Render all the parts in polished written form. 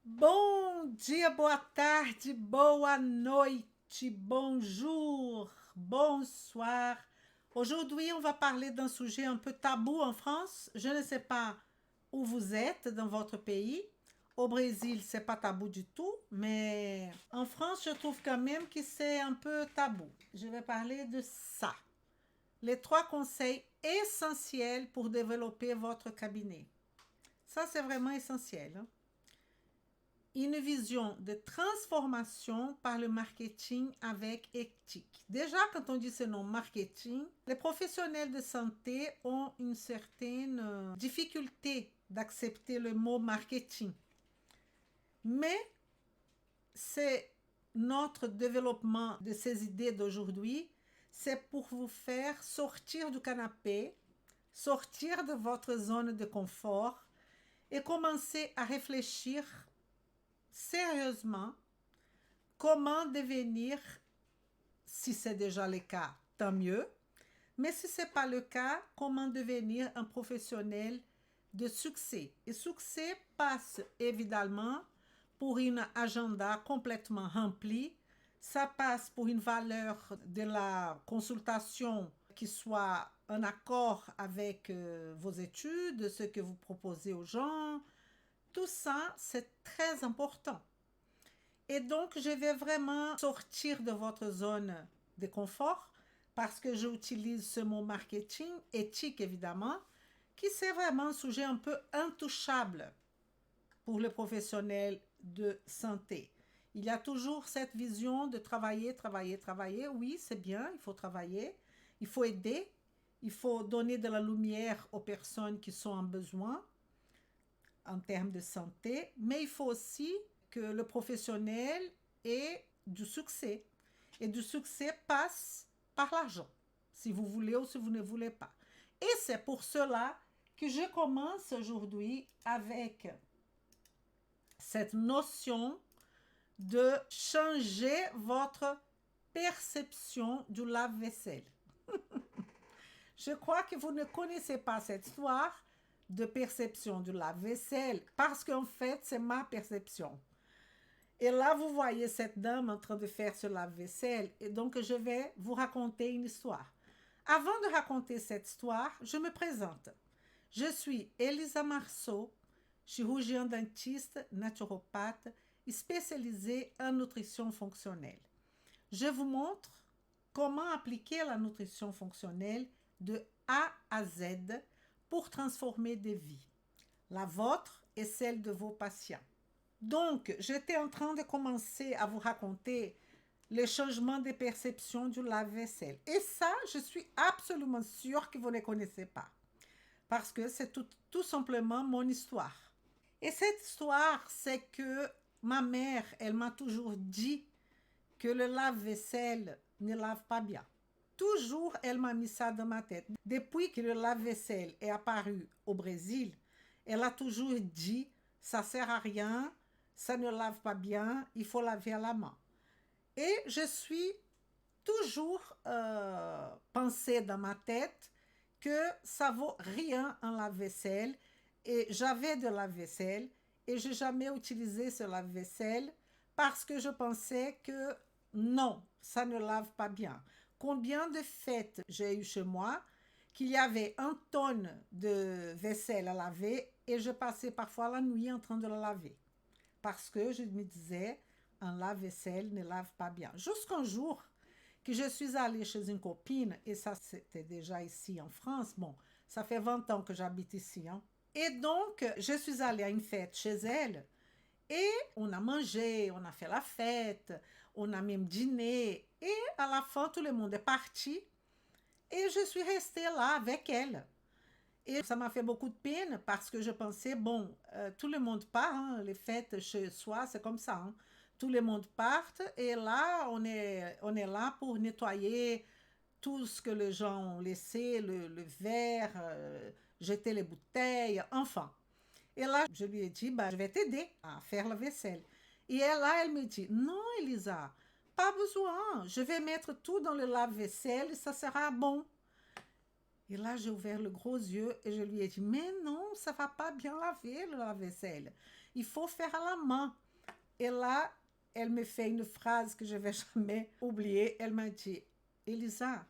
Bom dia, boa tarde, boa noite, bonjour, bonsoir. Aujourd'hui, on va parler d'un sujet un peu tabou en France. Je ne sais pas où vous êtes dans votre pays. Au Brésil, c'est pas tabou du tout, mais en France, je trouve quand même que c'est un peu tabou. Je vais parler de ça. Les trois conseils essentiels pour développer votre cabinet. Ça, c'est vraiment essentiel, hein. Une vision de transformation par le marketing avec éthique. Déjà, quand on dit ce nom marketing, les professionnels de santé ont une certaine difficulté d'accepter le mot marketing. Mais c'est notre développement de ces idées d'aujourd'hui, c'est pour vous faire sortir du canapé, sortir de votre zone de confort et commencer à réfléchir sérieusement comment devenir, si c'est déjà le cas, tant mieux, mais si ce n'est pas le cas, comment devenir un professionnel de succès. Et succès passe évidemment pour une agenda complètement rempli, ça passe pour une valeur de la consultation qui soit en accord avec vos études, ce que vous proposez aux gens. Tout ça, c'est très important. Et donc, je vais vraiment sortir de votre zone de confort parce que j'utilise ce mot marketing, éthique évidemment, qui c'est vraiment un sujet un peu intouchable pour les professionnels de santé. Il y a toujours cette vision de travailler, travailler, travailler. Oui, c'est bien, il faut travailler, il faut aider, il faut donner de la lumière aux personnes qui sont en besoin en termes de santé, mais il faut aussi que le professionnel ait du succès. Et du succès passe par l'argent, si vous voulez ou si vous ne voulez pas. Et c'est pour cela que je commence aujourd'hui avec cette notion de changer votre perception du lave-vaisselle. Je crois que vous ne connaissez pas cette histoire de perception du lave-vaisselle parce qu'en fait, c'est ma perception. Et là, vous voyez cette dame en train de faire ce lave-vaisselle et donc je vais vous raconter une histoire. Avant de raconter cette histoire, je me présente. Je suis Elisa Marceau, chirurgien dentiste, naturopathe, spécialisée en nutrition fonctionnelle. Je vous montre comment appliquer la nutrition fonctionnelle de A à Z pour transformer des vies, la vôtre et celle de vos patients. Donc, j'étais en train de commencer à vous raconter les changements de perception du lave-vaisselle. Et ça, je suis absolument sûre que vous ne connaissez pas. Parce que c'est tout simplement mon histoire. Et cette histoire, c'est que ma mère, elle m'a toujours dit que le lave-vaisselle ne lave pas bien. Toujours, elle m'a mis ça dans ma tête. Depuis que le lave-vaisselle est apparu au Brésil, elle a toujours dit, ça sert à rien, ça ne lave pas bien, il faut laver à la main. Et je suis toujours pensé dans ma tête que ça vaut rien un lave-vaisselle. Et j'avais de lave-vaisselle et je n'ai jamais utilisé ce lave-vaisselle parce que je pensais que non, ça ne lave pas bien. Combien de fêtes j'ai eu chez moi qu'il y avait 1 tonne de vaisselle à laver et je passais parfois la nuit en train de la laver. Parce que je me disais, un lave-vaisselle ne lave pas bien. Jusqu'un jour que je suis allée chez une copine, et ça c'était déjà ici en France, bon, ça fait 20 ans que j'habite ici, hein. Et donc, je suis allée à une fête chez elle, et on a mangé, on a fait la fête, on a même dîné, et à la fin, tout le monde est parti, et je suis restée là avec elle. Et ça m'a fait beaucoup de peine parce que je pensais, bon, tout le monde part, hein, les fêtes chez soi, c'est comme ça, hein. Tout le monde part et là, on est là pour nettoyer tout ce que les gens ont laissé, le verre, jeter les bouteilles, enfin. Et là, je lui ai dit, bah, je vais t'aider à faire la vaisselle. Et là, elle me dit, non, Elisa, pas besoin, je vais mettre tout dans le lave-vaisselle et ça sera bon. Et là, j'ai ouvert le gros yeux et je lui ai dit, mais non, ça va pas bien laver le lave-vaisselle. Il faut faire à la main. Et là, elle me fait une phrase que je vais jamais oublier. Elle m'a dit, Elisa,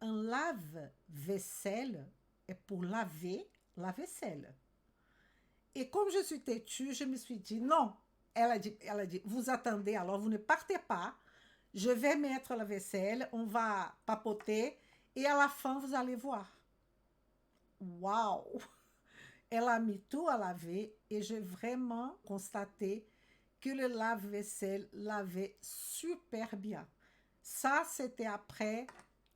un lave-vaisselle est pour laver la vaisselle. Et comme je suis têtue, je me suis dit, non. Elle a dit, vous attendez, alors vous ne partez pas. Je vais mettre la vaisselle, on va papoter et à la fin, vous allez voir. Waouh! Elle a mis tout à laver et j'ai vraiment constaté que le lave-vaisselle lavait super bien. Ça, c'était après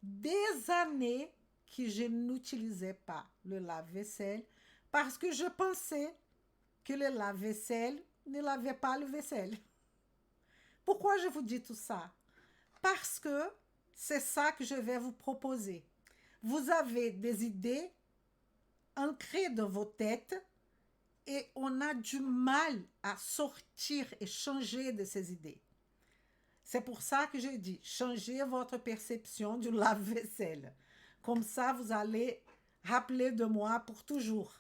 des années que je n'utilisais pas le lave-vaisselle parce que je pensais que le lave-vaisselle ne lavait pas le vaisselle. Pourquoi je vous dis tout ça? Parce que c'est ça que je vais vous proposer. Vous avez des idées ancrées dans vos têtes et on a du mal à sortir et changer de ces idées. C'est pour ça que je dis, changez votre perception du lave-vaisselle. Comme ça, vous allez rappeler de moi pour toujours.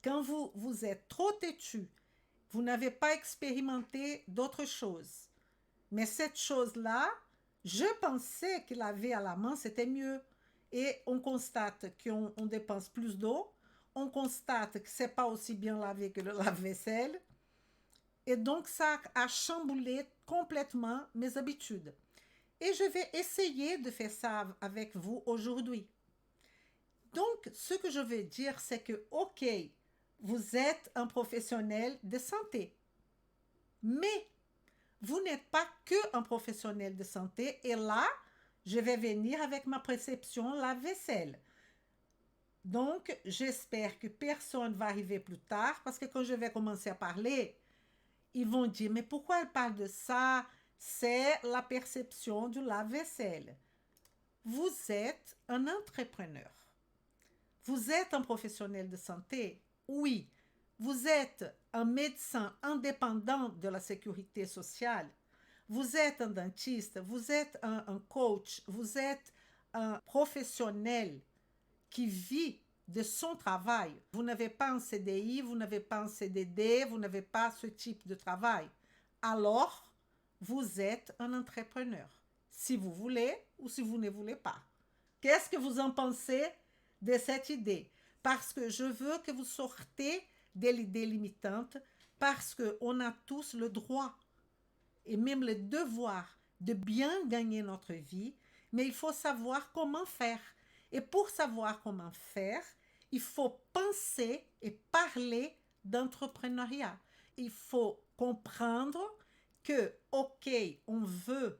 Quand vous êtes trop têtu, vous n'avez pas expérimenté d'autres choses. Mais cette chose-là, je pensais que laver à la main, c'était mieux. Et on constate qu'on dépense plus d'eau. On constate que ce n'est pas aussi bien lavé que le lave-vaisselle. Et donc, ça a chamboulé complètement mes habitudes. Et je vais essayer de faire ça avec vous aujourd'hui. Donc, ce que je veux dire, c'est que, OK, vous êtes un professionnel de santé, mais vous n'êtes pas que un professionnel de santé. Et là, je vais venir avec ma perception lave-vaisselle. Donc, j'espère que personne ne va arriver plus tard parce que quand je vais commencer à parler, ils vont dire, mais pourquoi elle parle de ça? C'est la perception du lave-vaisselle. Vous êtes un entrepreneur. Vous êtes un professionnel de santé? Oui. Vous êtes un médecin indépendant de la sécurité sociale? Vous êtes un dentiste? Vous êtes un coach? Vous êtes un professionnel qui vit de son travail? Vous n'avez pas un CDI, vous n'avez pas un CDD, vous n'avez pas ce type de travail. Alors, vous êtes un entrepreneur. Si vous voulez ou si vous ne voulez pas. Qu'est-ce que vous en pensez de cette idée? Parce que je veux que vous sortez de l'idée limitante, parce qu'on a tous le droit et même le devoir de bien gagner notre vie, mais il faut savoir comment faire. Et pour savoir comment faire, il faut penser et parler d'entrepreneuriat. Il faut comprendre que, OK, on veut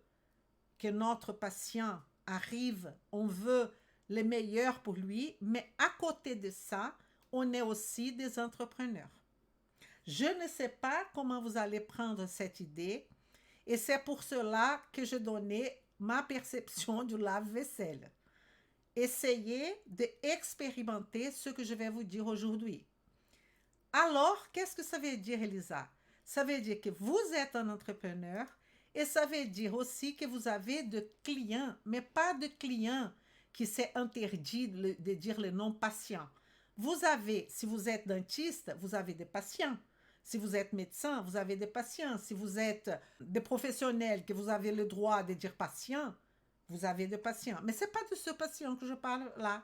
que notre patient arrive, on veut le meilleur pour lui, mais à côté de ça, on est aussi des entrepreneurs. Je ne sais pas comment vous allez prendre cette idée et c'est pour cela que je donnais ma perception du lave-vaisselle. Essayez d'expérimenter ce que je vais vous dire aujourd'hui. Alors, qu'est-ce que ça veut dire, Elisa? Ça veut dire que vous êtes un entrepreneur et ça veut dire aussi que vous avez de clients, mais pas de clients qui c'est interdit de dire le nom patient. Vous avez, si vous êtes dentiste, vous avez des patients. Si vous êtes médecin, vous avez des patients. Si vous êtes des professionnels que vous avez le droit de dire patient, vous avez des patients. Mais ce n'est pas de ce patient que je parle là.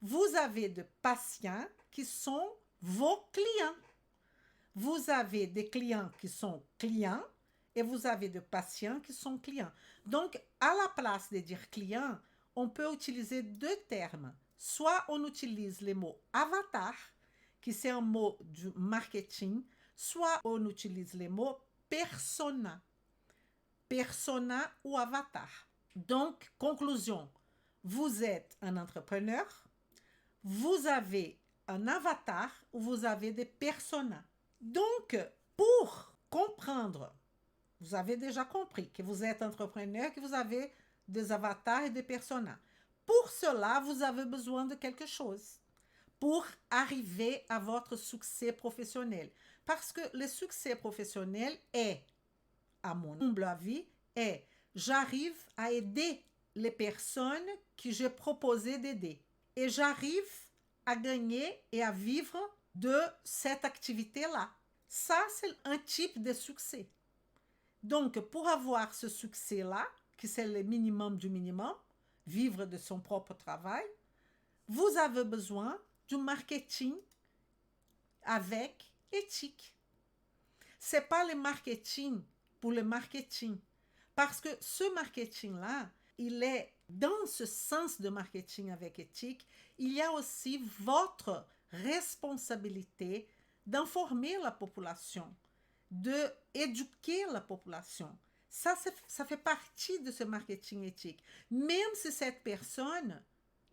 Vous avez des patients qui sont vos clients. Vous avez des clients qui sont clients et vous avez des patients qui sont clients. Donc, à la place de dire client, on peut utiliser deux termes. Soit on utilise le mot avatar, qui c'est un mot du marketing, soit on utilise le mot persona. Persona ou avatar. Donc, conclusion, vous êtes un entrepreneur, vous avez un avatar ou vous avez des personas. Donc, pour comprendre, vous avez déjà compris que vous êtes entrepreneur, que vous avez des avatars et des personas. Pour cela, vous avez besoin de quelque chose pour arriver à votre succès professionnel. Parce que le succès professionnel est, à mon humble avis, est j'arrive à aider les personnes que j'ai proposé d'aider. et j'arrive à gagner et à vivre de cette activité-là. Ça, c'est un type de succès. Donc, pour avoir ce succès-là, qui c'est le minimum du minimum, vivre de son propre travail, vous avez besoin du marketing avec éthique. C'est pas le marketing pour le marketing. Parce que ce marketing-là, il est dans ce sens de marketing avec éthique, il y a aussi votre responsabilité d'informer la population, d'éduquer la population. Ça fait partie de ce marketing éthique. Même si cette personne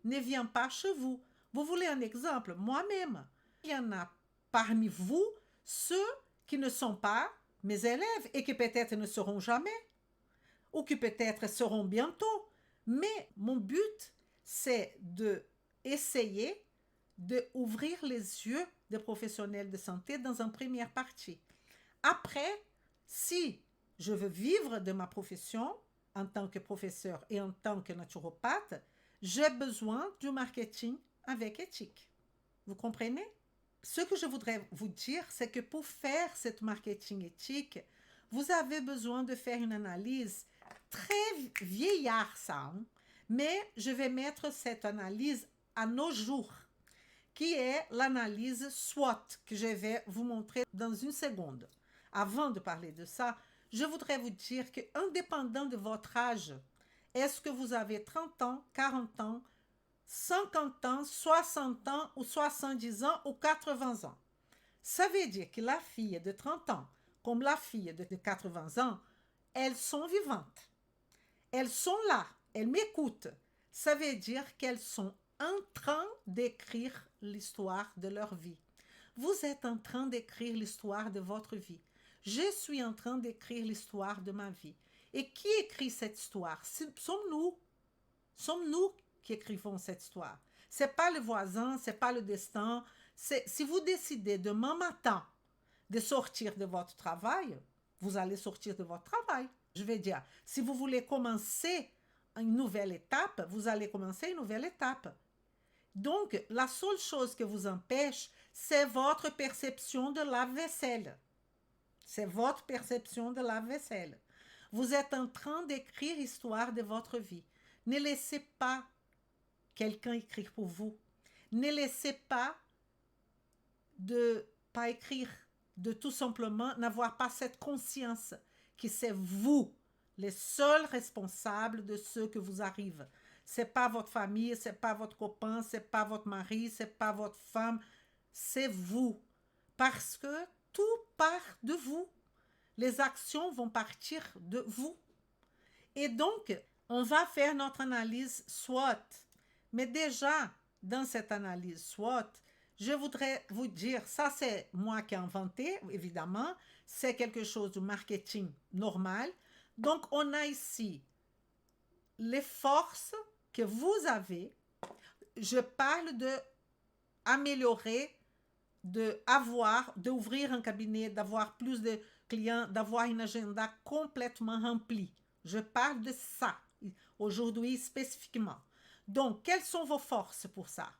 ne vient pas chez vous. Vous voulez un exemple? Moi-même, il y en a parmi vous ceux qui ne sont pas mes élèves et qui peut-être ne seront jamais ou qui peut-être seront bientôt. Mais mon but, c'est d'essayer d'ouvrir les yeux des professionnels de santé dans une première partie. Après, si je veux vivre de ma profession en tant que professeur et en tant que naturopathe, j'ai besoin du marketing avec éthique. Vous comprenez? Ce que je voudrais vous dire, c'est que pour faire cette marketing éthique, vous avez besoin de faire une analyse très vieillard, ça, hein? Mais je vais mettre cette analyse à nos jours, qui est l'analyse SWOT, que je vais vous montrer dans une seconde. Avant de parler de ça, je voudrais vous dire que, indépendant de votre âge, est-ce que vous avez 30 ans, 40 ans, 50 ans, 60 ans ou 70 ans ou 80 ans? Ça veut dire que la fille de 30 ans, comme la fille de 80 ans, elles sont vivantes. Elles sont là, elles m'écoutent. Ça veut dire qu'elles sont en train d'écrire l'histoire de leur vie. Vous êtes en train d'écrire l'histoire de votre vie. Je suis en train d'écrire l'histoire de ma vie. Et qui écrit cette histoire? Sommes-nous. Sommes-nous qui écrivons cette histoire. C'est pas le voisin, c'est pas le destin. Si vous décidez demain matin de sortir de votre travail, vous allez sortir de votre travail. Je vais dire, si vous voulez commencer une nouvelle étape, vous allez commencer une nouvelle étape. Donc, la seule chose que vous empêche, c'est votre perception de lave-vaisselle. C'est votre perception de lave-vaisselle. Vous êtes en train d'écrire l'histoire de votre vie. Ne laissez pas quelqu'un écrire pour vous. Ne laissez pas de pas écrire, de tout simplement n'avoir pas cette conscience que c'est vous les seuls responsables de ce que vous arrive. C'est pas votre famille, c'est pas votre copain, c'est pas votre mari, c'est pas votre femme, c'est vous. Parce que tout part de vous. Les actions vont partir de vous. Et donc, on va faire notre analyse SWOT. Mais déjà, dans cette analyse SWOT, je voudrais vous dire, ça c'est moi qui ai inventé, évidemment, c'est quelque chose de marketing normal. Donc, on a ici les forces que vous avez. Je parle de améliorer, d'ouvrir un cabinet, d'avoir plus de clients, d'avoir une agenda complètement remplie. Je parle de ça aujourd'hui spécifiquement. Donc, quelles sont vos forces pour ça?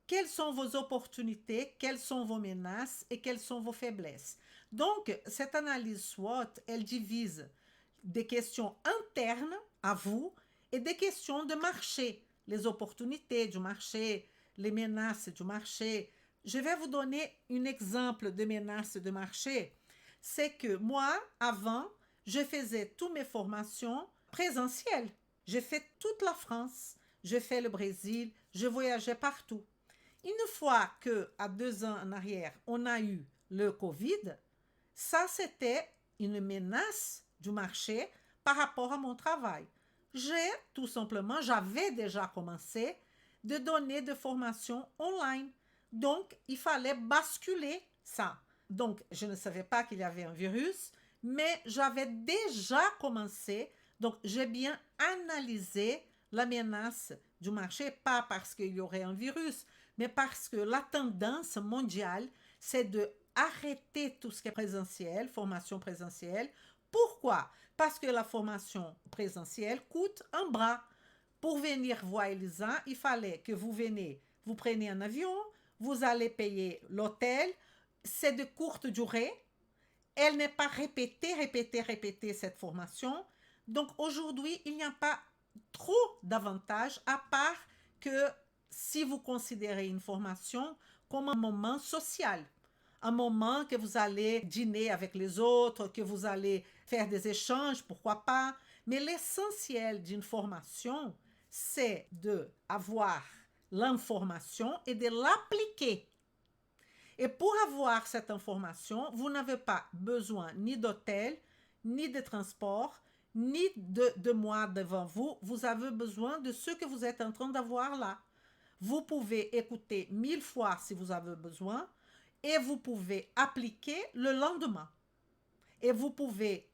Quelles sont vos opportunités, quelles sont vos menaces et quelles sont vos faiblesses? Donc, cette analyse SWOT, elle divise des questions internes à vous et des questions de marché, les opportunités du marché, les menaces du marché. Je vais vous donner un exemple de menace de marché. C'est que moi, avant, je faisais toutes mes formations présentielles. J'ai fait toute la France, j'ai fait le Brésil, je voyageais partout. Une fois qu'à 2 ans en arrière, on a eu le Covid, ça c'était une menace du marché par rapport à mon travail. J'avais déjà commencé de donner des formations online. Donc, il fallait basculer ça. Donc, je ne savais pas qu'il y avait un virus, mais j'avais déjà commencé. Donc, j'ai bien analysé la menace du marché, pas parce qu'il y aurait un virus, mais parce que la tendance mondiale, c'est de arrêter tout ce qui est présentiel, formation présentielle. Pourquoi? Parce que la formation présentielle coûte un bras. Pour venir voir Elisa, il fallait que vous venez, vous prenez un avion, vous allez payer l'hôtel. C'est de courte durée. Elle n'est pas répétée cette formation. Donc aujourd'hui, il n'y a pas trop d'avantages à part que si vous considérez une formation comme un moment social, un moment que vous allez dîner avec les autres, que vous allez faire des échanges, pourquoi pas. Mais l'essentiel d'une formation, c'est d'avoir l'information et de l'appliquer. Et pour avoir cette information, vous n'avez pas besoin ni d'hôtel, ni de transport, ni de moi devant vous. Vous avez besoin de ce que vous êtes en train d'avoir là. Vous pouvez écouter 1000 fois si vous avez besoin et vous pouvez appliquer le lendemain. Et vous pouvez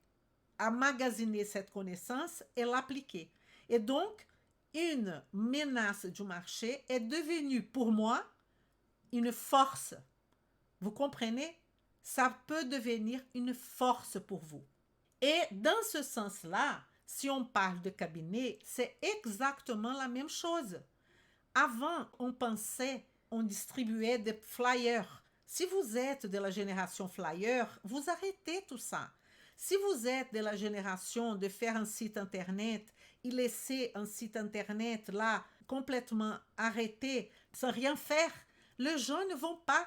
emmagasiner cette connaissance et l'appliquer. Et donc, une menace du marché est devenue pour moi une force. Vous comprenez? Ça peut devenir une force pour vous. Et dans ce sens-là, si on parle de cabinet, c'est exactement la même chose. Avant, on pensait, on distribuait des flyers. Si vous êtes de la génération flyer, vous arrêtez tout ça. Si vous êtes de la génération de faire un site internet et laisser un site internet là complètement arrêté, sans rien faire, les gens ne vont pas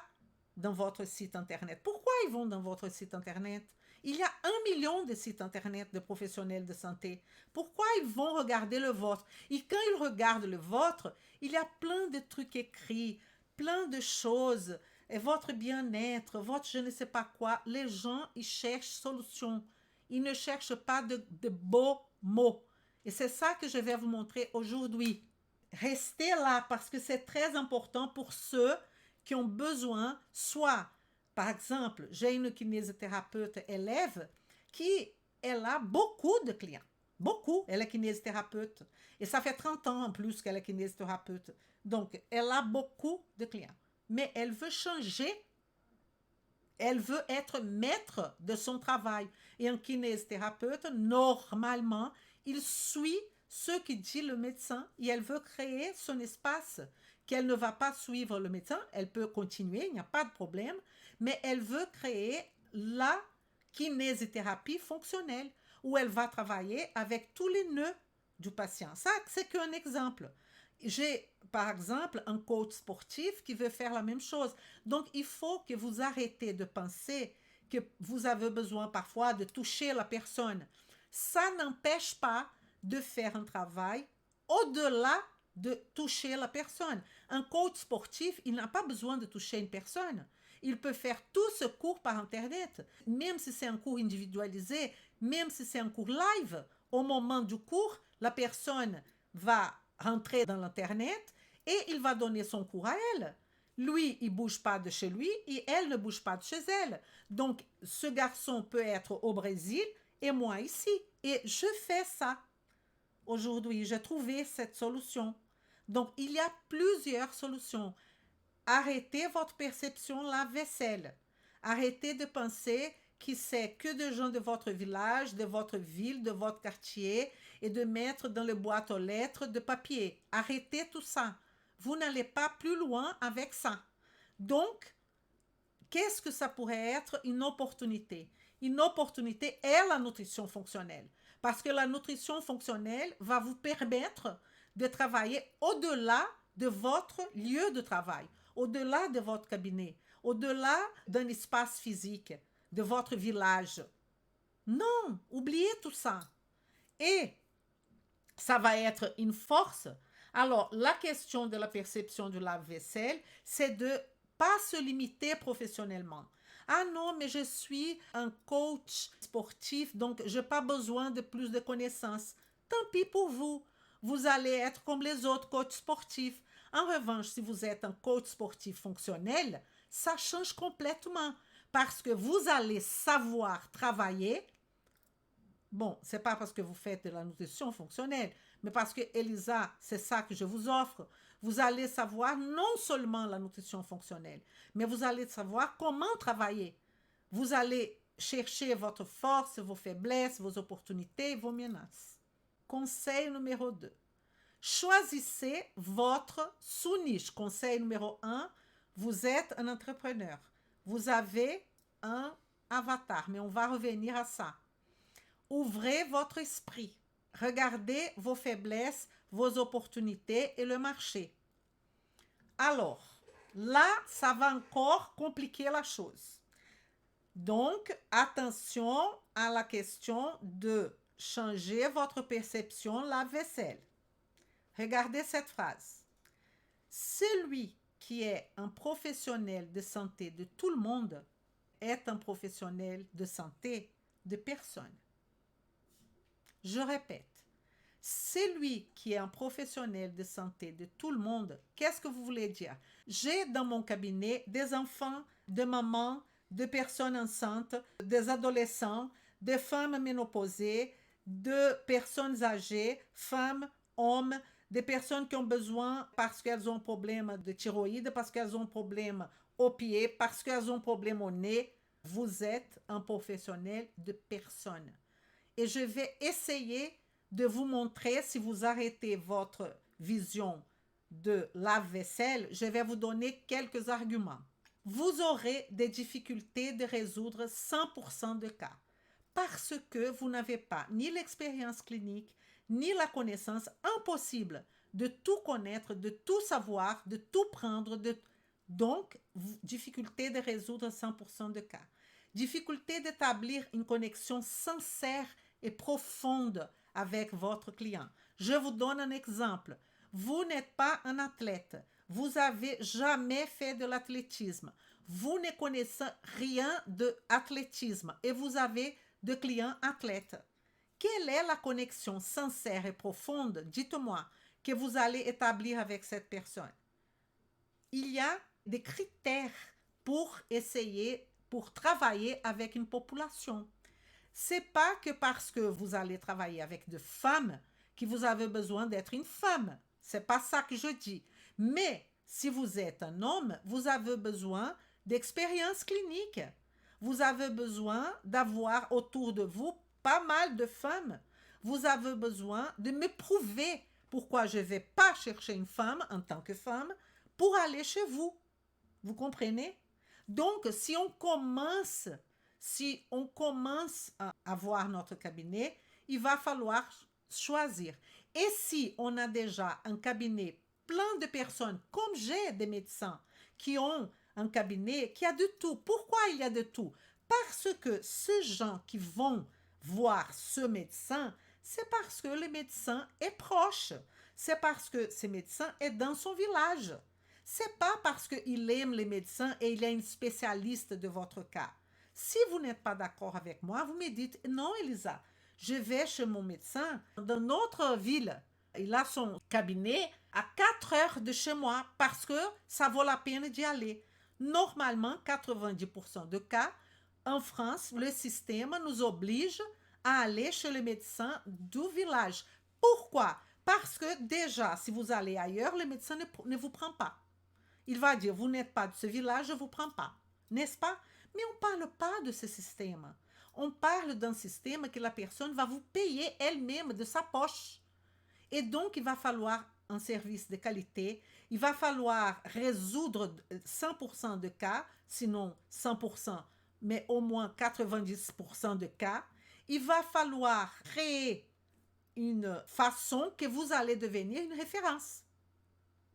dans votre site internet. Pourquoi ils vont dans votre site internet? Il y a 1 million de sites internet de professionnels de santé. Pourquoi ils vont regarder le vôtre? Et quand ils regardent le vôtre, il y a plein de trucs écrits, plein de choses, et votre bien-être, votre je ne sais pas quoi. Les gens, ils cherchent solution. Ils ne cherchent pas de beaux mots. Et c'est ça que je vais vous montrer aujourd'hui. Restez là parce que c'est très important pour ceux qui ont besoin, soit, par exemple, j'ai une kinésithérapeute élève qui, elle a beaucoup de clients. Beaucoup, elle est kinésithérapeute. Et ça fait 30 ans en plus qu'elle est kinésithérapeute. Donc, elle a beaucoup de clients. Mais elle veut changer. Elle veut être maître de son travail. Et un kinésithérapeute, normalement, il suit ce que dit le médecin et elle veut créer son espace, qu'elle ne va pas suivre le médecin, elle peut continuer, il n'y a pas de problème, mais elle veut créer la kinésithérapie fonctionnelle où elle va travailler avec tous les nœuds du patient. Ça, c'est qu'un exemple. J'ai, par exemple, un coach sportif qui veut faire la même chose. Donc, il faut que vous arrêtez de penser que vous avez besoin parfois de toucher la personne. Ça n'empêche pas de faire un travail au-delà de toucher la personne. Un coach sportif, il n'a pas besoin de toucher une personne. Il peut faire tout ce cours par Internet, même si c'est un cours individualisé, même si c'est un cours live. Au moment du cours, la personne va rentrer dans l'Internet et il va donner son cours à elle. Lui, il ne bouge pas de chez lui et elle ne bouge pas de chez elle. Donc, ce garçon peut être au Brésil et moi ici. Et je fais ça. Aujourd'hui, j'ai trouvé cette solution. Donc, il y a plusieurs solutions. Arrêtez votre perception lave-vaisselle. Arrêtez de penser que c'est que des gens de votre village, de votre ville, de votre quartier et de mettre dans les boîtes aux lettres de papier. Arrêtez tout ça. Vous n'allez pas plus loin avec ça. Donc, qu'est-ce que ça pourrait être une opportunité? Une opportunité est la nutrition fonctionnelle. Parce que la nutrition fonctionnelle va vous permettre de travailler au-delà de votre lieu de travail, au-delà de votre cabinet, au-delà d'un espace physique, de votre village. Non, oubliez tout ça. Et ça va être une force. Alors, la question de la perception du lave-vaisselle, c'est de pas se limiter professionnellement. Ah non, mais je suis un coach sportif, donc je n'ai pas besoin de plus de connaissances. Tant pis pour vous. Vous allez être comme les autres coachs sportifs. En revanche, si vous êtes un coach sportif fonctionnel, ça change complètement parce que vous allez savoir travailler. Bon, c'est pas parce que vous faites de la nutrition fonctionnelle, mais parce que Elisa, c'est ça que je vous offre. Vous allez savoir non seulement la nutrition fonctionnelle, mais vous allez savoir comment travailler. Vous allez chercher votre force, vos faiblesses, vos opportunités, vos menaces. Conseil numéro 2. Choisissez votre sous-niche. Conseil numéro 1, vous êtes un entrepreneur. Vous avez un avatar, mais on va revenir à ça. Ouvrez votre esprit. Regardez vos faiblesses, vos opportunités et le marché. Alors, là, ça va encore compliquer la chose. Donc, attention à la question de changer votre perception lave-vaisselle. Regardez cette phrase. Celui qui est un professionnel de santé de tout le monde est un professionnel de santé de personne. Je répète, celui qui est un professionnel de santé de tout le monde, qu'est-ce que vous voulez dire? J'ai dans mon cabinet des enfants, des mamans, de personnes enceintes, des adolescents, des femmes ménopausées, de personnes âgées, femmes, hommes, des personnes qui ont besoin parce qu'elles ont un problème de thyroïde, parce qu'elles ont un problème au pied, parce qu'elles ont un problème au nez. Vous êtes un professionnel de personne. Et je vais essayer de vous montrer, si vous arrêtez votre vision de lave-vaisselle, je vais vous donner quelques arguments. Vous aurez des difficultés de résoudre 100% de cas parce que vous n'avez pas ni l'expérience clinique, ni la connaissance. Impossible de tout connaître, de tout savoir, de tout prendre. Donc, difficulté de résoudre 100% de cas. Difficulté d'établir une connexion sincère et profonde avec votre client. Je vous donne un exemple. Vous n'êtes pas un athlète. Vous n'avez jamais fait de l'athlétisme. Vous ne connaissez rien de athlétisme et vous avez de clients athlètes. Quelle est la connexion sincère et profonde, dites-moi, que vous allez établir avec cette personne? Il y a des critères pour essayer, pour travailler avec une population. C'est pas que parce que vous allez travailler avec des femmes que vous avez besoin d'être une femme. C'est pas ça que je dis. Mais si vous êtes un homme, vous avez besoin d'expérience clinique. Vous avez besoin d'avoir autour de vous pas mal de femmes. Vous avez besoin de me prouver pourquoi je ne vais pas chercher une femme en tant que femme pour aller chez vous. Vous comprenez? Donc, si on commence à avoir notre cabinet, il va falloir choisir. Et si on a déjà un cabinet plein de personnes, comme j'ai des médecins qui ont un cabinet qui a de tout. Pourquoi il y a de tout? Parce que ces gens qui vont voir ce médecin, c'est parce que le médecin est proche. C'est parce que ce médecin est dans son village. C'est pas parce qu'il aime les médecins et il est un spécialiste de votre cas. Si vous n'êtes pas d'accord avec moi, vous me dites, non Elisa, je vais chez mon médecin dans notre ville. Il a son cabinet à 4 heures de chez moi parce que ça vaut la peine d'y aller. Normalement, 90% de cas, en France, le système nous oblige à aller chez le médecin du village. Pourquoi? Parce que déjà, si vous allez ailleurs, le médecin ne vous prend pas. Il va dire, vous n'êtes pas de ce village, je ne vous prends pas. N'est-ce pas? Mais on ne parle pas de ce système. On parle d'un système que la personne va vous payer elle-même de sa poche. Et donc, il va falloir un service de qualité. Il va falloir résoudre 100% de cas, sinon 100%, mais au moins 90% de cas. Il va falloir créer une façon que vous allez devenir une référence.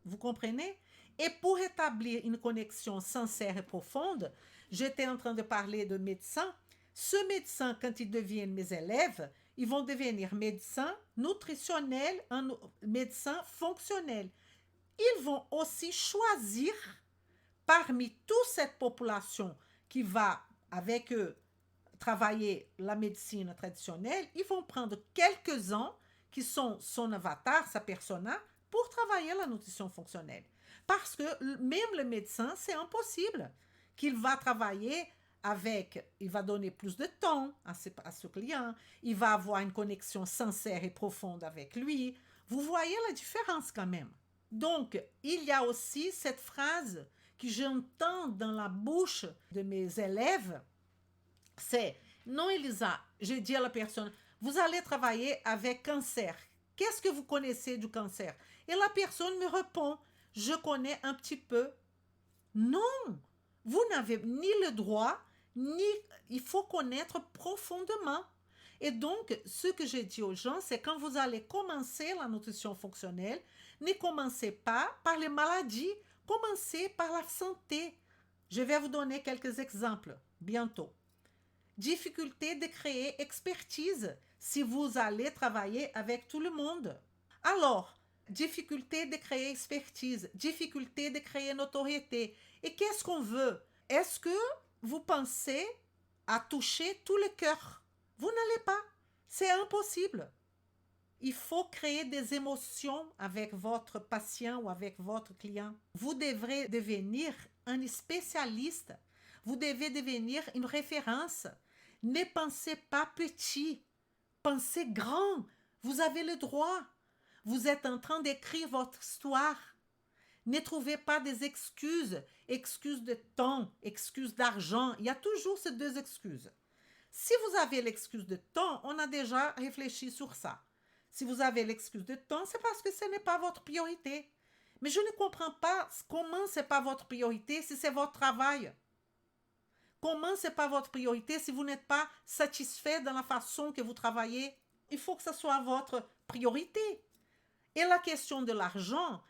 Vous comprenez? Et pour établir une connexion sincère et profonde, j'étais en train de parler de médecins. Ce médecin, quand ils deviennent mes élèves, ils vont devenir médecins nutritionnels, médecins fonctionnels. Ils vont aussi choisir parmi toute cette population qui va avec eux travailler la médecine traditionnelle, ils vont prendre quelques-uns qui sont son avatar, sa persona, pour travailler la nutrition fonctionnelle. Parce que même le médecin, c'est impossible qu'il va travailler il va donner plus de temps à ce client, il va avoir une connexion sincère et profonde avec lui. Vous voyez la différence quand même. Donc, il y a aussi cette phrase que j'entends dans la bouche de mes élèves, c'est, non Elisa, je dis à la personne, vous allez travailler avec cancer. Qu'est-ce que vous connaissez du cancer? Et la personne me répond, je connais un petit peu. Non, vous n'avez ni le droit, ni il faut connaître profondément. Et donc, ce que j'ai dit aux gens, c'est quand vous allez commencer la nutrition fonctionnelle, ne commencez pas par les maladies, commencez par la santé. Je vais vous donner quelques exemples bientôt. Difficulté de créer expertise si vous allez travailler avec tout le monde. Alors, difficulté de créer expertise, difficulté de créer notoriété. Et qu'est-ce qu'on veut? Est-ce que vous pensez à toucher tout le cœur? Vous n'allez pas. C'est impossible. Il faut créer des émotions avec votre patient ou avec votre client. Vous devrez devenir un spécialiste. Vous devez devenir une référence. Ne pensez pas petit. Pensez grand. Vous avez le droit. Vous êtes en train d'écrire votre histoire. Ne trouvez pas des excuses. Excuses de temps, excuses d'argent. Il y a toujours ces deux excuses. Si vous avez l'excuse de temps, on a déjà réfléchi sur ça. Si vous avez l'excuse de temps, c'est parce que ce n'est pas votre priorité. Mais je ne comprends pas comment ce n'est pas votre priorité si c'est votre travail. Comment ce n'est pas votre priorité si vous n'êtes pas satisfait dans la façon que vous travaillez? Il faut que ce soit votre priorité. Et la question de l'argent,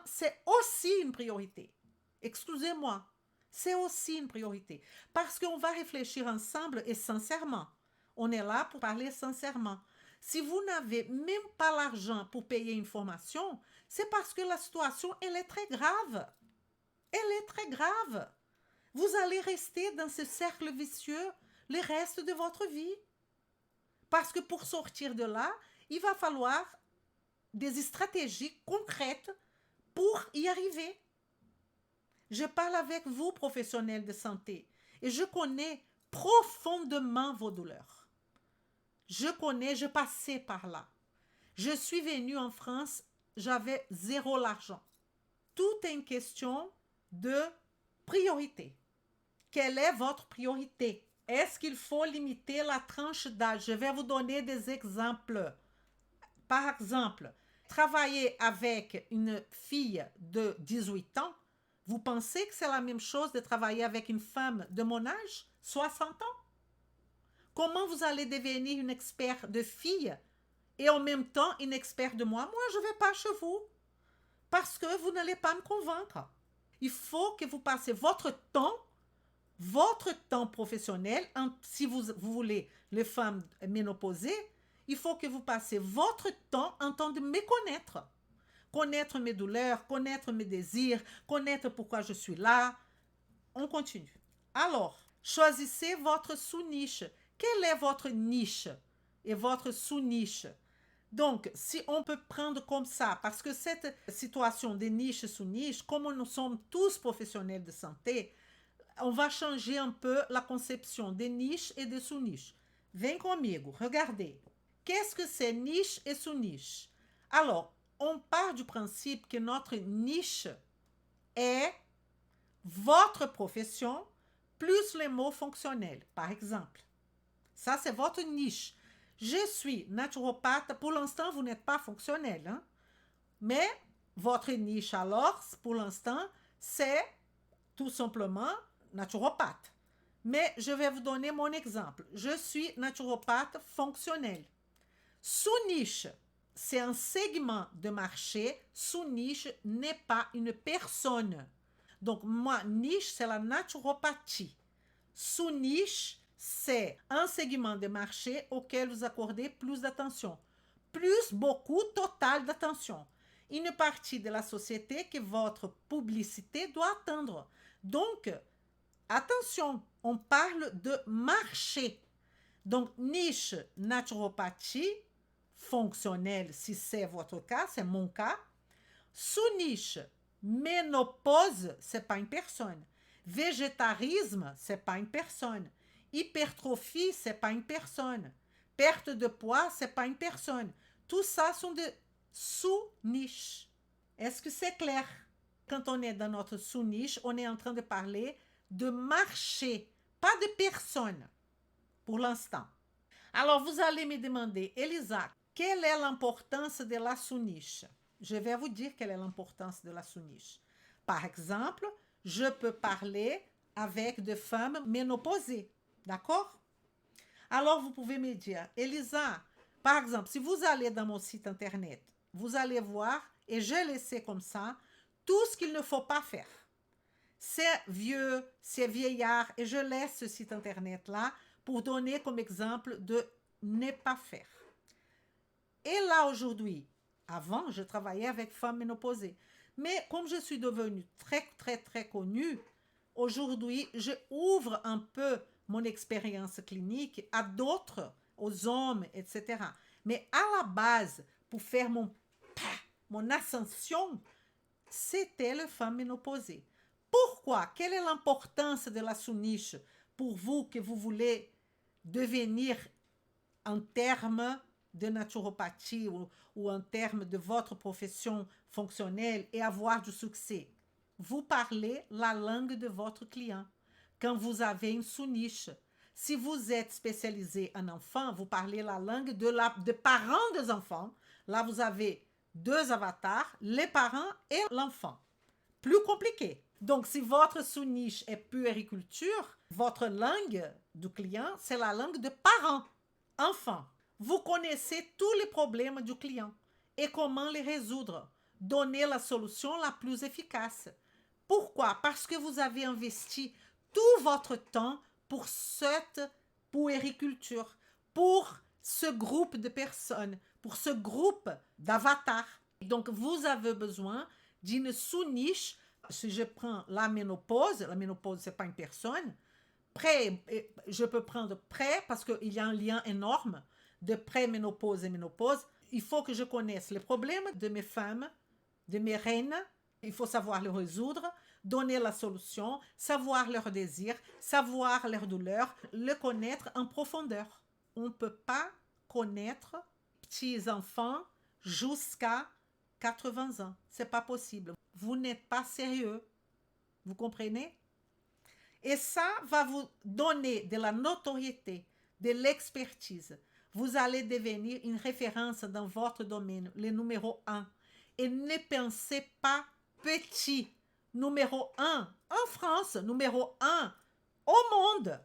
c'est aussi une priorité. Excusez-moi, c'est aussi une priorité. Parce qu'on va réfléchir ensemble et sincèrement. On est là pour parler sincèrement. Si vous n'avez même pas l'argent pour payer une formation, c'est parce que la situation, elle est très grave. Elle est très grave. Vous allez rester dans ce cercle vicieux le reste de votre vie. Parce que pour sortir de là, il va falloir des stratégies concrètes pour y arriver. Je parle avec vous, professionnels de santé, et je connais profondément vos douleurs. Je passais par là. Je suis venue en France, j'avais zéro l'argent. Tout est une question de priorité. Quelle est votre priorité? Est-ce qu'il faut limiter la tranche d'âge? Je vais vous donner des exemples. Par exemple, travailler avec une fille de 18 ans, vous pensez que c'est la même chose de travailler avec une femme de mon âge, 60 ans? Comment vous allez devenir une experte de filles et en même temps une experte de moi? Moi, je ne vais pas chez vous parce que vous n'allez pas me convaincre. Il faut que vous passez votre temps professionnel, si vous voulez les femmes ménopausées, il faut que vous passez votre temps en train de me connaître. Connaître mes douleurs, connaître mes désirs, connaître pourquoi je suis là. On continue. Alors, choisissez votre sous-niche. Quelle est votre niche et votre sous-niche? Donc, si on peut prendre comme ça, parce que cette situation de niche sous-niche, comme nous sommes tous professionnels de santé, on va changer un peu la conception des niches et des sous-niches. Vem comigo, regardez. Qu'est-ce que c'est niche et sous-niche? Alors, on part du principe que notre niche est votre profession plus les mots fonctionnels, par exemple. Ça, c'est votre niche. Je suis naturopathe. Pour l'instant, vous n'êtes pas fonctionnel. Hein? Mais votre niche, alors, pour l'instant, c'est tout simplement naturopathe. Mais je vais vous donner mon exemple. Je suis naturopathe fonctionnel. Sous-niche, c'est un segment de marché. Sous-niche n'est pas une personne. Donc, moi, niche, c'est la naturopathie. Sous-niche, c'est un segment de marché auquel vous accordez plus d'attention. Plus, beaucoup, total d'attention. Une partie de la société que votre publicité doit atteindre. Donc, attention, on parle de marché. Donc, niche naturopathie, fonctionnelle, si c'est votre cas, c'est mon cas. Sous-niche, ménopause, c'est pas une personne. Végétarisme, c'est pas une personne. Hypertrophie, c'est pas une personne. Perte de poids, c'est pas une personne. Tout ça sont des sous-niches. Est-ce que c'est clair? Quand on est dans notre sous-niche, on est en train de parler de marché, pas de personne, pour l'instant. Alors, vous allez me demander, Elisa, quelle est l'importance de la sous-niche? Je vais vous dire quelle est l'importance de la sous-niche. Par exemple, je peux parler avec des femmes ménopausées, d'accord? Alors, vous pouvez me dire, Elisa, par exemple, si vous allez dans mon site internet, vous allez voir, et j'ai laissé comme ça, tout ce qu'il ne faut pas faire. C'est vieux, c'est vieillard, et je laisse ce site internet-là pour donner comme exemple de ne pas faire. Et là, aujourd'hui, avant, je travaillais avec femmes ménopausées. Mais comme je suis devenue très connue, aujourd'hui, je ouvre un peu mon expérience clinique à d'autres, aux hommes, etc. Mais à la base, pour faire mon ascension, c'était les femmes ménopausées. Pourquoi? Quelle est l'importance de la sous-niche pour vous que vous voulez devenir en termes de naturopathie ou en termes de votre profession fonctionnelle et avoir du succès? Vous parlez la langue de votre client. Quand vous avez une sous-niche, si vous êtes spécialisé en enfants, vous parlez la langue de parents des enfants. Là, vous avez deux avatars, les parents et l'enfant. Plus compliqué. Donc, si votre sous-niche est puériculture, votre langue du client, c'est la langue de parents, enfants. Vous connaissez tous les problèmes du client et comment les résoudre. Donner la solution la plus efficace. Pourquoi? Parce que vous avez investi tout votre temps pour cette puériculture, pour ce groupe de personnes, pour ce groupe d'avatars. Donc, vous avez besoin d'une sous-niche. Si je prends la ménopause, c'est pas une personne. Pré, je peux prendre pré parce qu'il y a un lien énorme de pré-ménopause et ménopause. Il faut que je connaisse les problèmes de mes femmes, de mes reines. Il faut savoir les résoudre, donner la solution, savoir leurs désirs, savoir leurs douleurs, le connaître en profondeur. On ne peut pas connaître petits enfants jusqu'à 80 ans. C'est pas possible. Vous n'êtes pas sérieux. Vous comprenez? Et ça va vous donner de la notoriété, de l'expertise. Vous allez devenir une référence dans votre domaine, le numéro 1. Et ne pensez pas petit. Numéro 1 en France, numéro 1 au monde.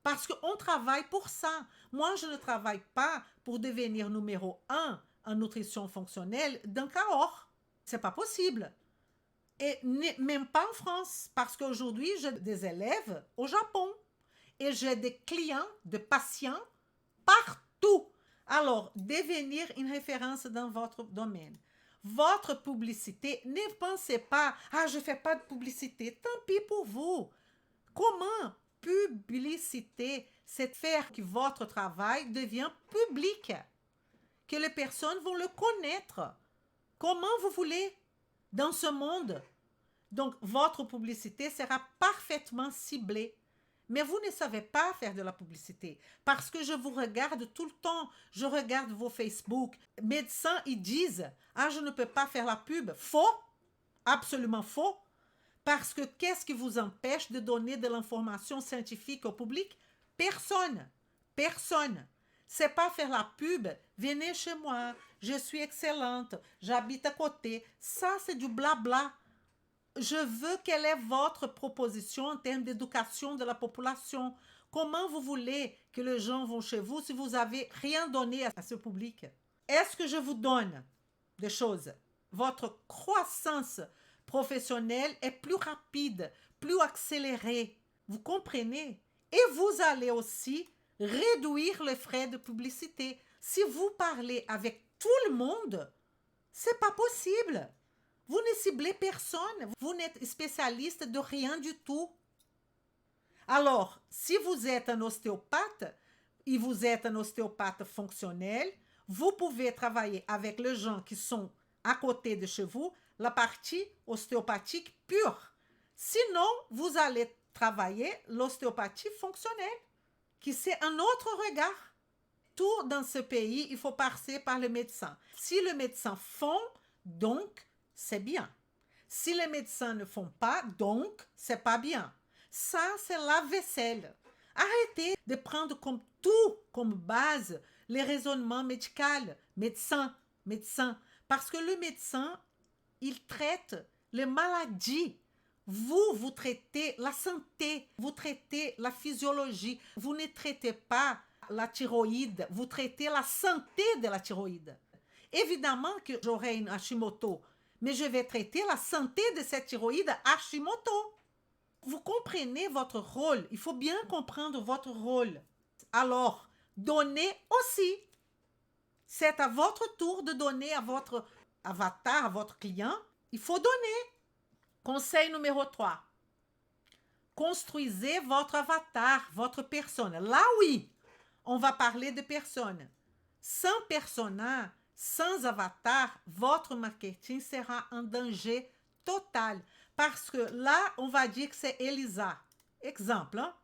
Parce qu'on travaille pour ça. Moi, je ne travaille pas pour devenir numéro 1 en nutrition fonctionnelle d'un Cahors. C'est pas possible. Et même pas en France, parce qu'aujourd'hui, j'ai des élèves au Japon et j'ai des clients, des patients partout. Alors, devenir une référence dans votre domaine. Votre publicité, ne pensez pas, ah, je ne fais pas de publicité, tant pis pour vous. Comment publicité, c'est faire que votre travail devienne public, que les personnes vont le connaître. Comment vous voulez dans ce monde? Donc, votre publicité sera parfaitement ciblée. Mais vous ne savez pas faire de la publicité parce que je vous regarde tout le temps. Je regarde vos Facebook. Médecins, ils disent, ah, je ne peux pas faire la pub. Faux, absolument faux. Parce que qu'est-ce qui vous empêche de donner de l'information scientifique au public? Personne. Personne. C'est pas faire la pub. Venez chez moi. Je suis excellente. J'habite à côté. Ça, c'est du blabla. Je veux quelle est votre proposition en termes d'éducation de la population. Comment vous voulez que les gens vont chez vous si vous n'avez rien donné à ce public? Est-ce que je vous donne des choses? Votre croissance professionnelle est plus rapide, plus accélérée. Vous comprenez? Et vous allez aussi réduire les frais de publicité. Si vous parlez avec tout le monde, c'est pas possible. Vous ne ciblez personne. Vous n'êtes spécialiste de rien du tout. Alors, si vous êtes un ostéopathe et vous êtes un ostéopathe fonctionnel, vous pouvez travailler avec les gens qui sont à côté de chez vous, la partie ostéopathique pure. Sinon, vous allez travailler l'ostéopathie fonctionnelle, qui c'est un autre regard. Tout dans ce pays, il faut passer par le médecin. Si le médecin font, donc, c'est bien. Si les médecins ne font pas, donc, c'est pas bien. Ça, c'est la vaisselle. Arrêtez de prendre comme tout comme base les raisonnements médicaux, médecin. Parce que le médecin, il traite les maladies. Vous traitez la santé, vous traitez la physiologie. Vous ne traitez pas la thyroïde, vous traitez la santé de la thyroïde. Évidemment que j'aurai une Hashimoto, mais je vais traiter la santé de cette thyroïde Hashimoto. Vous comprenez votre rôle. Il faut bien comprendre votre rôle. Alors, donnez aussi. C'est à votre tour de donner à votre avatar, à votre client. Il faut donner. Conseil numéro 3. Construisez votre avatar, votre personne. Là, oui, on va parler de personne. Sans persona, sans avatar, votre marketing sera en danger total. Parce que là, on va dire que c'est Elisa. Exemple, hein?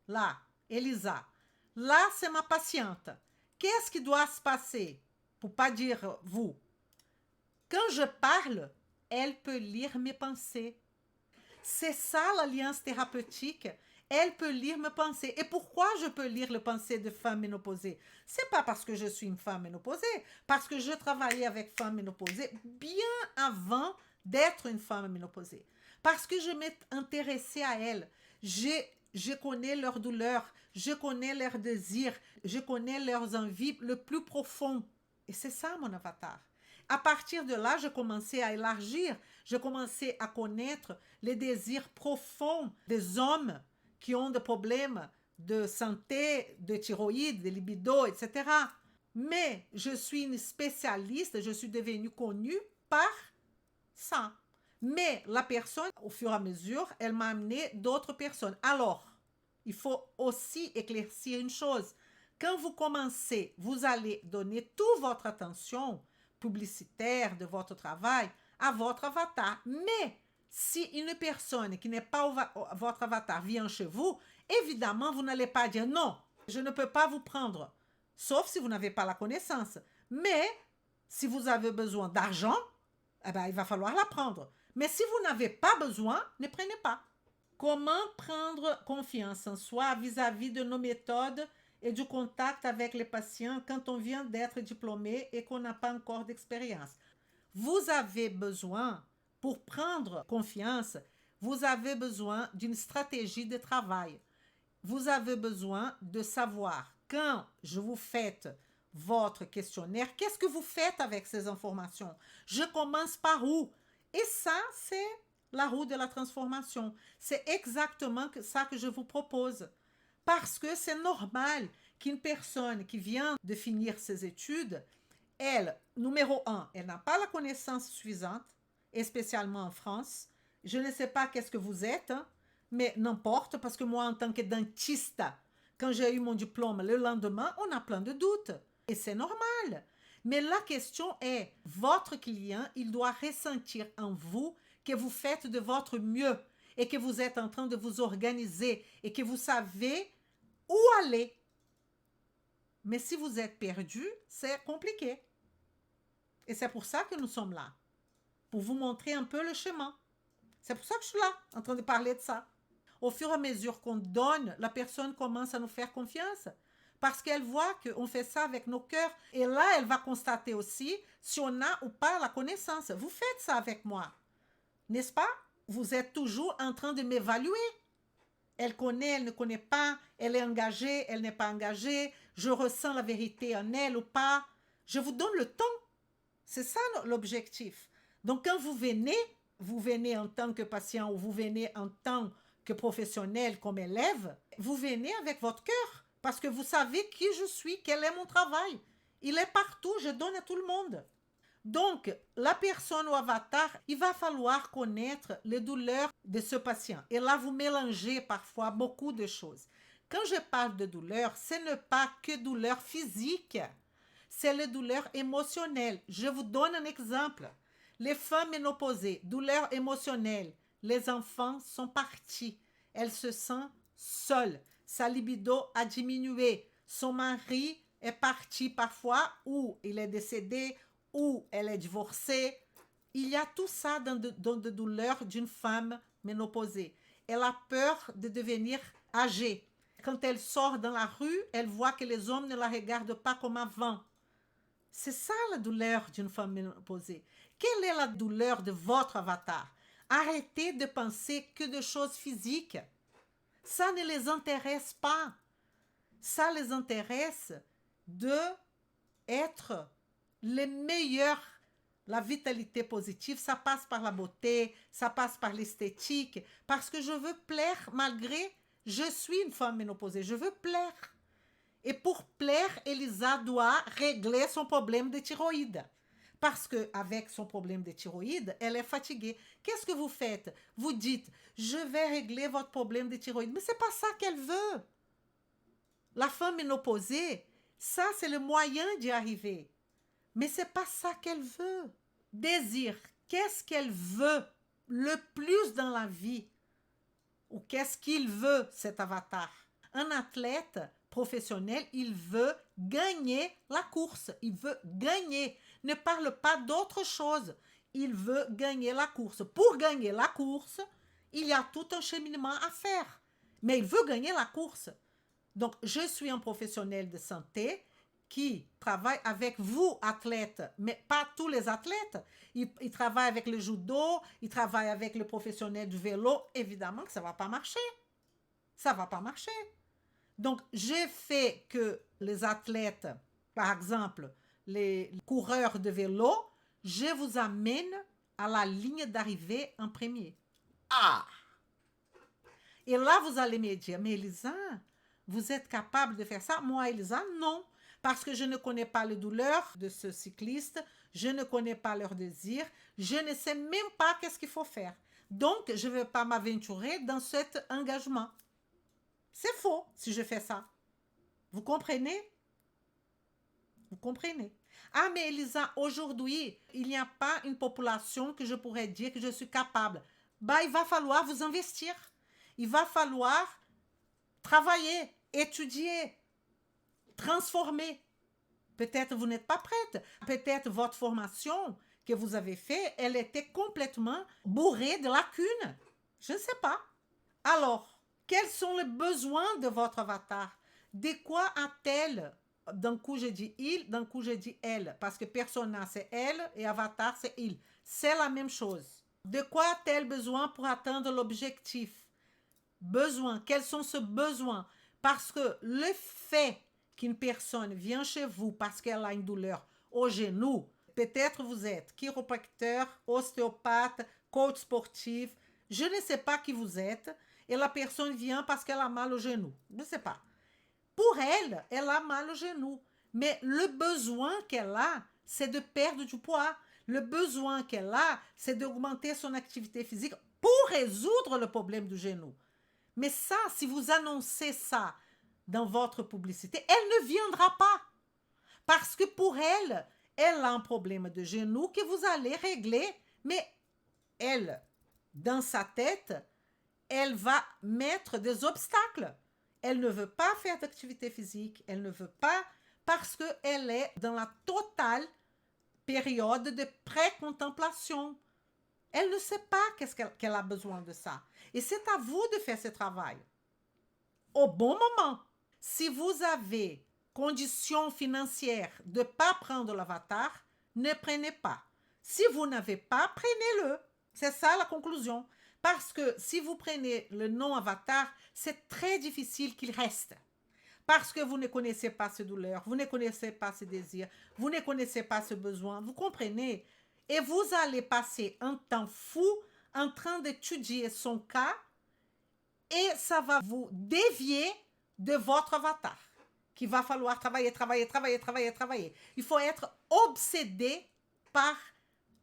Là, Elisa. Là, c'est ma patiente. Qu'est-ce qui doit se passer? Pour pas dire vous. Quand je parle, elle peut lire mes pensées. C'est ça l'alliance thérapeutique. Elle peut lire mes pensées. Et pourquoi je peux lire les pensées de femmes ménopausées? C'est pas parce que je suis une femme ménopausée, parce que je travaillais avec femmes ménopausées bien avant d'être une femme ménopausée. Parce que je m'intéressais à elles. Je connais leurs douleurs, je connais leurs désirs, je connais leurs envies le plus profond. Et c'est ça mon avatar. À partir de là, je commençais à élargir, je commençais à connaître les désirs profonds des hommes qui ont des problèmes de santé, de thyroïde, de libido, etc. Mais je suis une spécialiste, je suis devenue connue par ça. Mais la personne, au fur et à mesure, elle m'a amené d'autres personnes. Alors, il faut aussi éclaircir une chose. Quand vous commencez, vous allez donner toute votre attention publicitaire de votre travail à votre avatar. Mais si une personne qui n'est pas votre avatar vient chez vous, évidemment, vous n'allez pas dire non, je ne peux pas vous prendre. Sauf si vous n'avez pas la connaissance. Mais si vous avez besoin d'argent, eh ben, il va falloir la prendre. Mais si vous n'avez pas besoin, ne prenez pas. Comment prendre confiance en soi vis-à-vis de nos méthodes et du contact avec les patients quand on vient d'être diplômé et qu'on n'a pas encore d'expérience? Vous avez besoin, pour prendre confiance, vous avez besoin d'une stratégie de travail. Vous avez besoin de savoir, quand je vous faites votre questionnaire, qu'est-ce que vous faites avec ces informations? Je commence par où? Et ça, c'est la roue de la transformation. C'est exactement ça que je vous propose. Parce que c'est normal qu'une personne qui vient de finir ses études, elle, numéro 1, elle n'a pas la connaissance suffisante, et spécialement en France. Je ne sais pas qu'est-ce que vous êtes, hein, mais n'importe, parce que moi, en tant que dentiste, quand j'ai eu mon diplôme le lendemain, on a plein de doutes. Et c'est normal. Mais la question est, votre client, il doit ressentir en vous que vous faites de votre mieux et que vous êtes en train de vous organiser et que vous savez où aller. Mais si vous êtes perdu, c'est compliqué. Et c'est pour ça que nous sommes là, pour vous montrer un peu le chemin. C'est pour ça que je suis là, en train de parler de ça. Au fur et à mesure qu'on donne, la personne commence à nous faire confiance parce qu'elle voit qu'on fait ça avec nos cœurs. Et là, elle va constater aussi si on a ou pas la connaissance. Vous faites ça avec moi, n'est-ce pas? Vous êtes toujours en train de m'évaluer. Elle connaît, elle ne connaît pas, elle est engagée, elle n'est pas engagée, je ressens la vérité en elle ou pas. Je vous donne le temps. C'est ça l'objectif. Donc, quand vous venez en tant que patient ou vous venez en tant que professionnel comme élève, vous venez avec votre cœur parce que vous savez qui je suis, quel est mon travail. Il est partout, je donne à tout le monde. Donc, la personne ou avatar, il va falloir connaître les douleurs de ce patient. Et là, vous mélangez parfois beaucoup de choses. Quand je parle de douleur, ce n'est pas que douleur physique, c'est les douleurs émotionnelles. Je vous donne un exemple. Les femmes ménopausées, douleurs émotionnelles. Les enfants sont partis. Elle se sent seule. Sa libido a diminué. Son mari est parti parfois ou il est décédé ou elle est divorcée. Il y a tout ça dans de douleurs d'une femme ménopausée. Elle a peur de devenir âgée. Quand elle sort dans la rue, elle voit que les hommes ne la regardent pas comme avant. C'est ça la douleur d'une femme ménopausée. Quelle est la douleur de votre avatar? Arrêtez de penser que de choses physiques. Ça ne les intéresse pas. Ça les intéresse de être les meilleurs. La vitalité positive, ça passe par la beauté, ça passe par l'esthétique, parce que je veux plaire malgré je suis une femme ménopausée, je veux plaire. Et pour plaire, Elisa doit régler son problème de thyroïde. Parce qu'avec son problème de thyroïde, elle est fatiguée. Qu'est-ce que vous faites? Vous dites, je vais régler votre problème de thyroïde. Mais ce n'est pas ça qu'elle veut. La femme ménopausée, ça c'est le moyen d'y arriver. Mais ce n'est pas ça qu'elle veut. Désir, qu'est-ce qu'elle veut le plus dans la vie? Ou qu'est-ce qu'il veut, cet avatar? Un athlète professionnel, il veut gagner la course. Il veut gagner. Ne parle pas d'autre chose. Il veut gagner la course. Pour gagner la course, il y a tout un cheminement à faire. Mais il veut gagner la course. Donc, je suis un professionnel de santé qui travaille avec vous, athlètes, mais pas tous les athlètes. Il travaille avec le judo, il travaille avec le professionnel du vélo. Évidemment que ça ne va pas marcher. Ça ne va pas marcher. Donc, j'ai fait que les athlètes, par exemple, les coureurs de vélo, je vous amène à la ligne d'arrivée en premier. Ah! Et là, vous allez me dire, mais Elisa, vous êtes capable de faire ça? Moi, Elisa, non. Parce que je ne connais pas les douleurs de ce cycliste, je ne connais pas leur désir, je ne sais même pas qu'est-ce qu'il faut faire. Donc, je ne vais pas m'aventurer dans cet engagement. C'est faux si je fais ça. Vous comprenez? Vous comprenez? Ah, mais Elisa, aujourd'hui, il n'y a pas une population que je pourrais dire que je suis capable. Bah, il va falloir vous investir. Il va falloir travailler, étudier, transformer. Peut-être vous n'êtes pas prête. Peut-être votre formation que vous avez faite, elle était complètement bourrée de lacunes. Je ne sais pas. Alors, quels sont les besoins de votre avatar? De quoi a-t-elle? D'un coup, je dis il, d'un coup, je dis elle. Parce que persona, c'est elle et avatar, c'est il. C'est la même chose. De quoi a-t-elle besoin pour atteindre l'objectif? Besoin. Quels sont ces besoins? Parce que le fait qu'une personne vient chez vous parce qu'elle a une douleur au genou, peut-être vous êtes chiropracteur, ostéopathe, coach sportif, je ne sais pas qui vous êtes, et la personne vient parce qu'elle a mal au genou. Je ne sais pas. Pour elle, elle a mal au genou. Mais le besoin qu'elle a, c'est de perdre du poids. Le besoin qu'elle a, c'est d'augmenter son activité physique pour résoudre le problème du genou. Mais ça, si vous annoncez ça dans votre publicité, elle ne viendra pas. Parce que pour elle, elle a un problème de genou que vous allez régler. Mais elle, dans sa tête, elle va mettre des obstacles. Elle ne veut pas faire d'activité physique. Elle ne veut pas parce qu'elle est dans la totale période de pré-contemplation. Elle ne sait pas qu'elle a besoin de ça. Et c'est à vous de faire ce travail. Au bon moment. Si vous avez conditions financières de ne pas prendre l'avatar, ne prenez pas. Si vous n'avez pas, prenez-le. C'est ça la conclusion. Parce que si vous prenez le non-avatar, c'est très difficile qu'il reste. Parce que vous ne connaissez pas ses douleurs, vous ne connaissez pas ses désirs, vous ne connaissez pas ses besoins. Vous comprenez? Et vous allez passer un temps fou en train d'étudier son cas et ça va vous dévier de votre avatar. Qu'il va falloir travailler. Il faut être obsédé par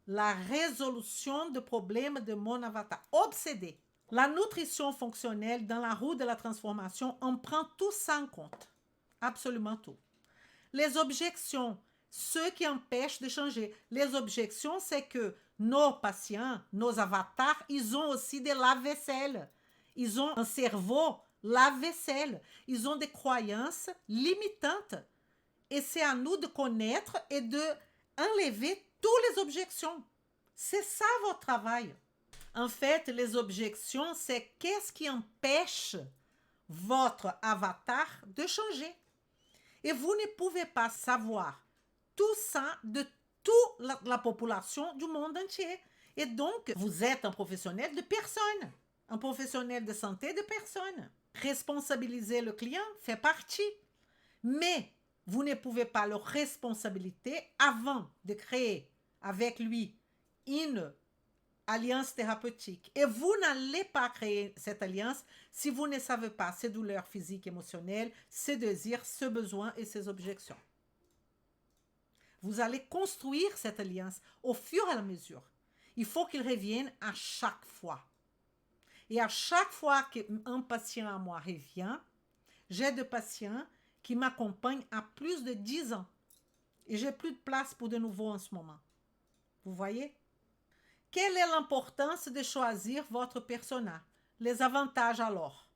la résolution de problèmes de mon avatar. Obsédé. La nutrition fonctionnelle dans la roue de la transformation, on prend tout ça en compte. Absolument tout. Les objections, ceux qui empêchent de changer. Les objections, c'est que nos patients, nos avatars, ils ont aussi des lave-vaisselle. Ils ont un cerveau lave-vaisselle. Ils ont des croyances limitantes. Et c'est à nous de connaître et de enlever toutes les objections. C'est ça votre travail. En fait, les objections, c'est qu'est-ce qui empêche votre avatar de changer. Et vous ne pouvez pas savoir tout ça de toute la population du monde entier. Et donc, vous êtes un professionnel de personne, un professionnel de santé de personne. Responsabiliser le client fait partie. Mais vous ne pouvez pas le responsabiliser avant de créer avec lui une alliance thérapeutique. Et vous n'allez pas créer cette alliance si vous ne savez pas ses douleurs physiques, émotionnelles, ses désirs, ses besoins et ses objections. Vous allez construire cette alliance au fur et à mesure. Il faut qu'il revienne à chaque fois. Et à chaque fois qu'un patient à moi revient, j'ai des patients qui m'accompagnent à plus de 10 ans. Et j'ai plus de place pour de nouveaux en ce moment. Vous voyez? Quelle est l'importance de choisir votre persona? Les avantages alors.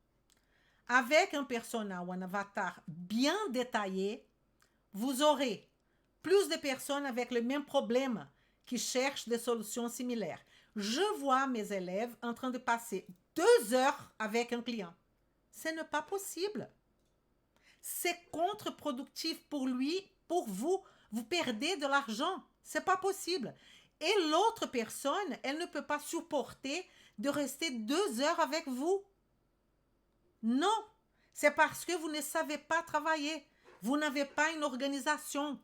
Avec un persona ou un avatar bien détaillé, vous aurez plus de personnes avec le même problème qui cherchent des solutions similaires. Je vois mes élèves en train de passer 2 heures avec un client. Ce n'est pas possible. C'est contre-productif pour lui, pour vous. Vous perdez de l'argent. C'est pas possible. Et l'autre personne, elle ne peut pas supporter de rester 2 heures avec vous. Non, c'est parce que vous ne savez pas travailler. Vous n'avez pas une organisation.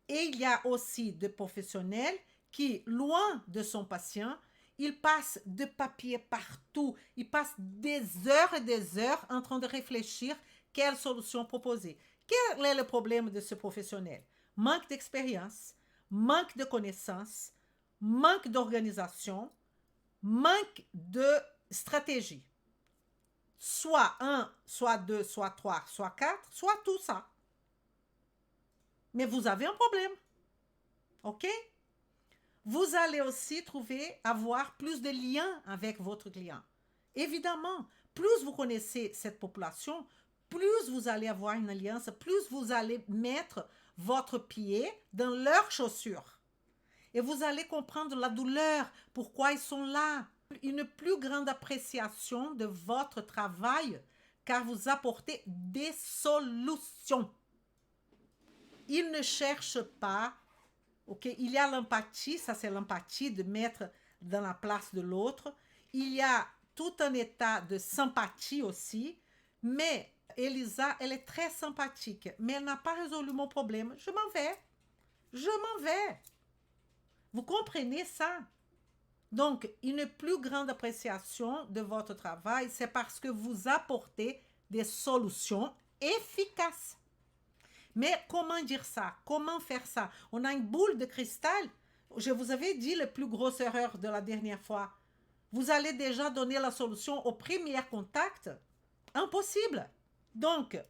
Et il y a aussi des professionnels qui, loin de son patient, ils passent de papier partout. Ils passent des heures et des heures en train de réfléchir quelle solution proposer. Quel est le problème de ce professionnel? Manque d'expérience, manque de connaissances, manque d'organisation, manque de stratégie. Soit 1, soit 2, soit 3, soit 4, soit tout ça. Mais vous avez un problème. OK? Vous allez aussi avoir plus de liens avec votre client. Évidemment, plus vous connaissez cette population, plus vous allez avoir une alliance, plus vous allez mettre votre pied dans leurs chaussures. Et vous allez comprendre la douleur, pourquoi ils sont là. Une plus grande appréciation de votre travail, car vous apportez des solutions. Ils ne cherchent pas, ok? Il y a l'empathie, ça c'est l'empathie de mettre dans la place de l'autre. Il y a tout un état de sympathie aussi, mais Elisa, elle est très sympathique, mais elle n'a pas résolu mon problème. Je m'en vais. Je m'en vais. Vous comprenez ça? Donc, une plus grande appréciation de votre travail, c'est parce que vous apportez des solutions efficaces. Mais comment dire ça? Comment faire ça? On a une boule de cristal. Je vous avais dit la plus grosse erreur de la dernière fois. Vous allez déjà donner la solution au premier contact? Impossible. Donc,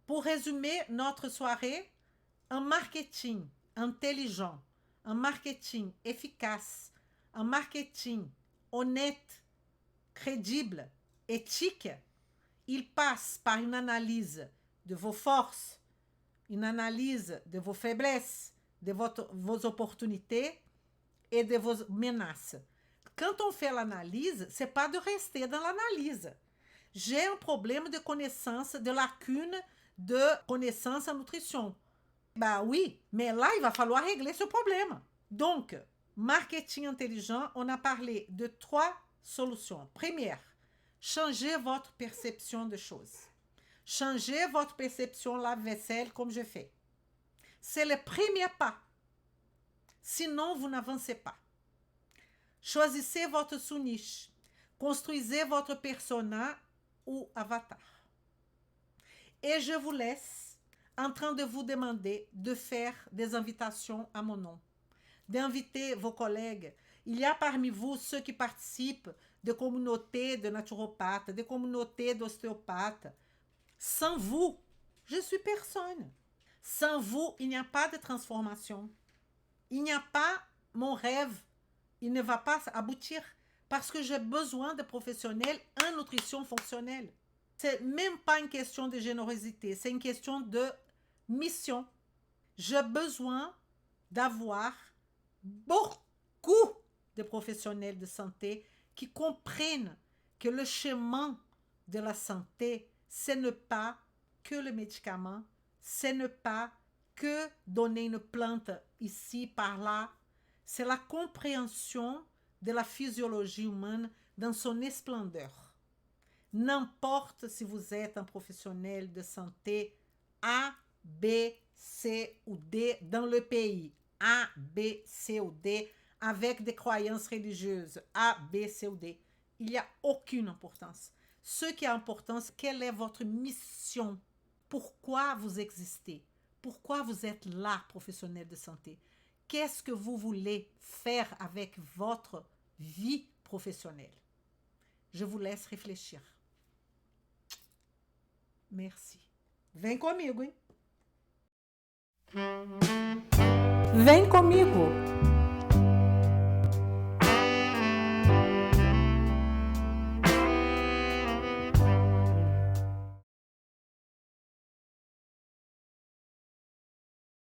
pour résumer notre soirée, un marketing intelligent, un marketing efficace, un marketing honnête, crédible, éthique, il passe par une analyse de vos forces, une analyse de vos faiblesses, de vos opportunités et de vos menaces. Quand on fait l'analyse, ce n'est pas de rester dans l'analyse. J'ai un problème de connaissance, de lacune de connaissance en nutrition. Bah oui, mais là, il va falloir régler ce problème. Donc, marketing intelligent, on a parlé de 3 solutions. Première, changez votre perception de choses. Changez votre perception lave-vaisselle comme je fais. C'est le premier pas. Sinon, vous n'avancez pas. Choisissez votre sous-niche. Construisez votre persona ou avatar. Et je vous laisse en train de vous demander de faire des invitations à mon nom, d'inviter vos collègues. Il y a parmi vous ceux qui participent de communautés de naturopathes, de communautés d'ostéopathes. Sans vous, je suis personne. Sans vous, il n'y a pas de transformation. Il n'y a pas mon rêve. Il ne va pas aboutir parce que j'ai besoin de professionnels en nutrition fonctionnelle. C'est même pas une question de générosité, c'est une question de mission. J'ai besoin d'avoir beaucoup de professionnels de santé qui comprennent que le chemin de la santé, ce n'est pas que le médicament, ce n'est pas que donner une plante ici, par là. C'est la compréhension de la physiologie humaine dans son esplendeur. N'importe si vous êtes un professionnel de santé A, B, C ou D dans le pays, A, B, C ou D, avec des croyances religieuses A, B, C ou D, il n'y a aucune importance. Ce qui a importance, quelle est votre mission? Pourquoi vous existez? Pourquoi vous êtes là, professionnel de santé? Qu'est-ce que vous voulez faire avec votre vie professionnelle? Je vous laisse réfléchir. Merci. Vem comigo, hein? Vem comigo!